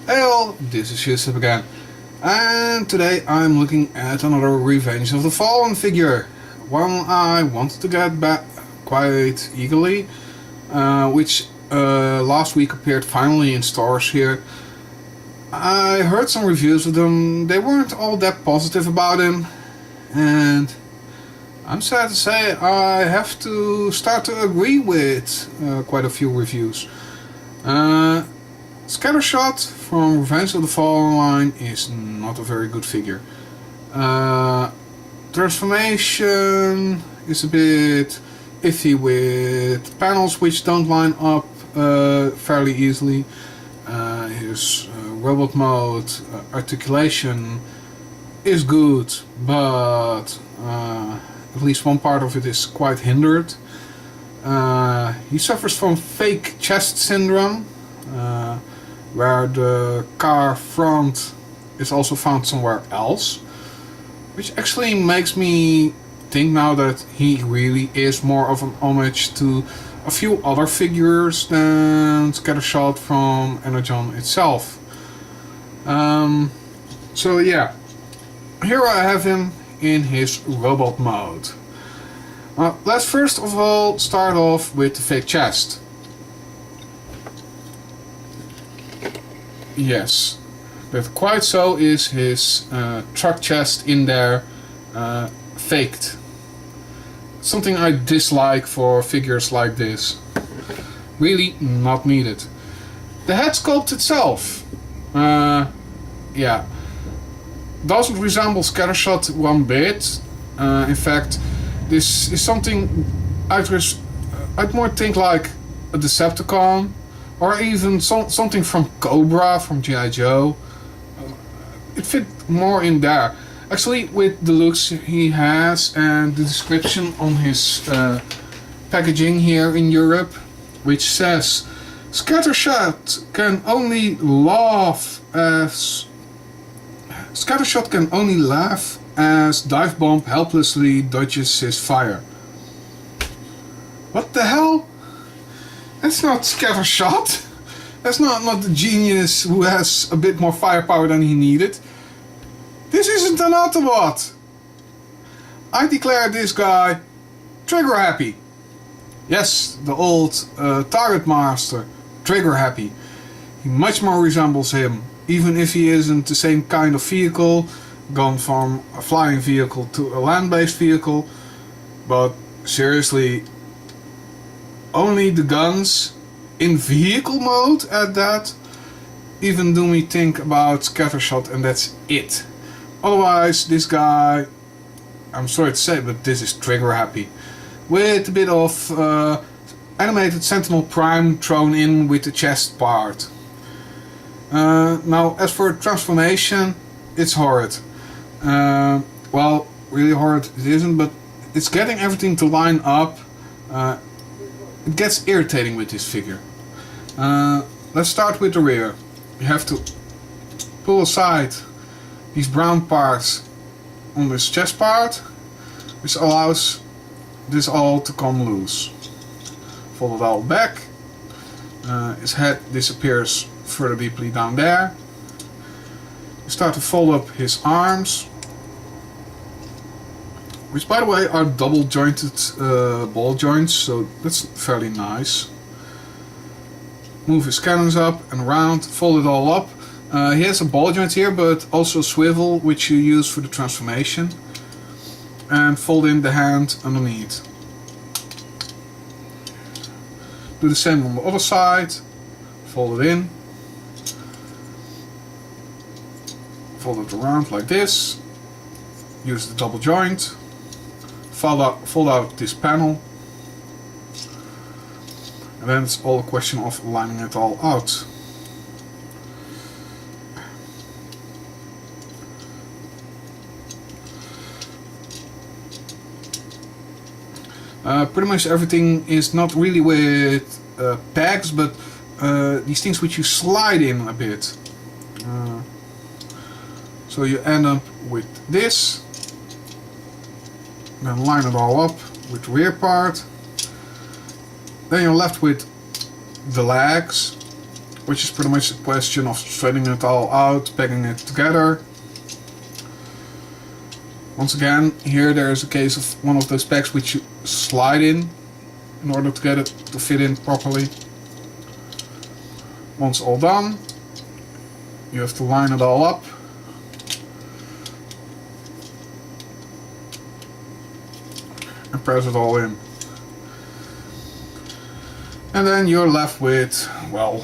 Hey all, this is Eucep again, and today I'm looking at another Revenge of the Fallen figure. One I wanted to get back quite eagerly, which last week appeared finally in stores here. I heard some reviews of them, they weren't all that positive about him, and I'm sad to say I have to start to agree with quite a few reviews. Scattorshot from Revenge of the Fallen line is not a very good figure. Transformation is a bit iffy with panels which don't line up fairly easily. His robot mode articulation is good, but at least one part of it is quite hindered. He suffers from fake chest syndrome, where the car front is also found somewhere else, which actually makes me think now that he really is more of an homage to a few other figures than Scattershot from Energon itself. So yeah, here I have him in his robot mode. Let's first of all start off with the fake chest. Yes, but quite so is his truck chest in there faked. Something I dislike for figures like this. Really not needed. The head sculpt itself, yeah, doesn't resemble Scattershot one bit. In fact, this is something I'd more think like a Decepticon, or even something from Cobra from G.I. Joe. It fit more in there. Actually, with the looks he has and the description on his packaging here in Europe, which says Scattershot can only laugh as Dive Bomb helplessly dodges his fire. What the hell? That's not Scattershot. That's not the genius who has a bit more firepower than he needed. This isn't an Autobot. I declare this guy Triggerhappy. Yes, the old Target Master, Triggerhappy. He much more resembles him, even if he isn't the same kind of vehicle, gone from a flying vehicle to a land-based vehicle. But seriously, only the guns in vehicle mode at that even do me think about Scattershot, and that's it. Otherwise, this guy, I'm sorry to say, but this is Triggerhappy, with a bit of animated Sentinel Prime thrown in with the chest part. Now, as for transformation, it's horrid. Well, really horrid it isn't, but it's getting everything to line up. It gets irritating with this figure. Let's start with the rear. You have to pull aside these brown parts on this chest part, which allows this all to come loose. Fold it all back. His head disappears further deeply down there. You start to fold up his arms, which by the way are double jointed ball joints, so that's fairly nice. Move his cannons up and around, fold it all up. He has a ball joint here, but also a swivel, which you use for the transformation. And fold in the hand underneath. Do the same on the other side. Fold it in. Fold it around like this. Use the double joint. Fold out this panel. And then it's all a question of lining it all out. Pretty much everything is not really with pegs, but these things which you slide in a bit. So you end up with this. Then line it all up with the rear part. Then you're left with the legs, which is pretty much a question of straightening it all out, pegging it together. Once again, here there is a case of one of those pegs which you slide in order to get it to fit in properly. Once all done, you have to line it all up. And press it all in. And then you're left with, well,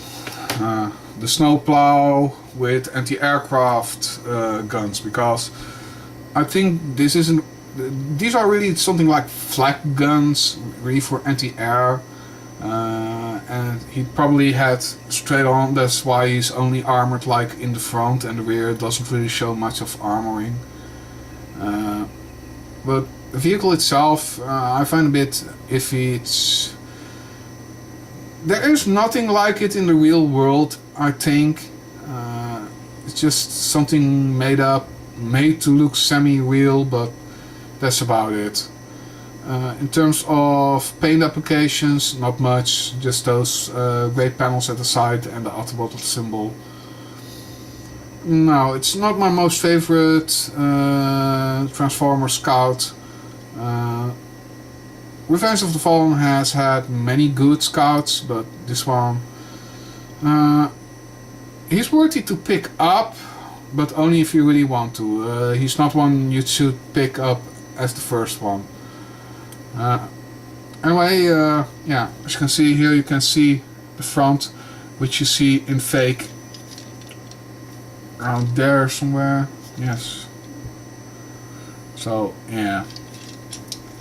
the snowplow with anti-aircraft guns, because I think this isn't. These are really something like flak guns, really for anti-air, and he probably had straight on. That's why he's only armored like in the front, and the rear doesn't really show much of armoring. But the vehicle itself, I find a bit iffy. There is nothing like it in the real world, I think. It's just something made up, made to look semi-real, but that's about it. In terms of paint applications, not much, just those grey panels at the side and the Autobot symbol. No, it's not my most favorite Transformer Scout. Revenge of the Fallen has had many good scouts, but this one, he's worthy to pick up, but only if you really want to. He's not one you should pick up as the first one. Anyway, yeah, as you can see here, you can see the front, which you see in fake around there somewhere. Yes. So yeah,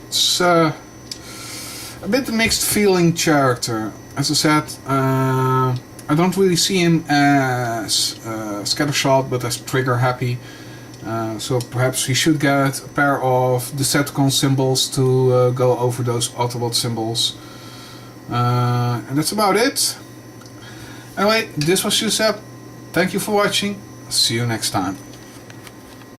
it's a bit mixed feeling character. As I said, I don't really see him as Scattershot, but as Triggerhappy. So perhaps he should get a pair of Decepticon symbols to go over those Autobot symbols. And that's about it. Anyway, this was Eucep. Thank you for watching. See you next time.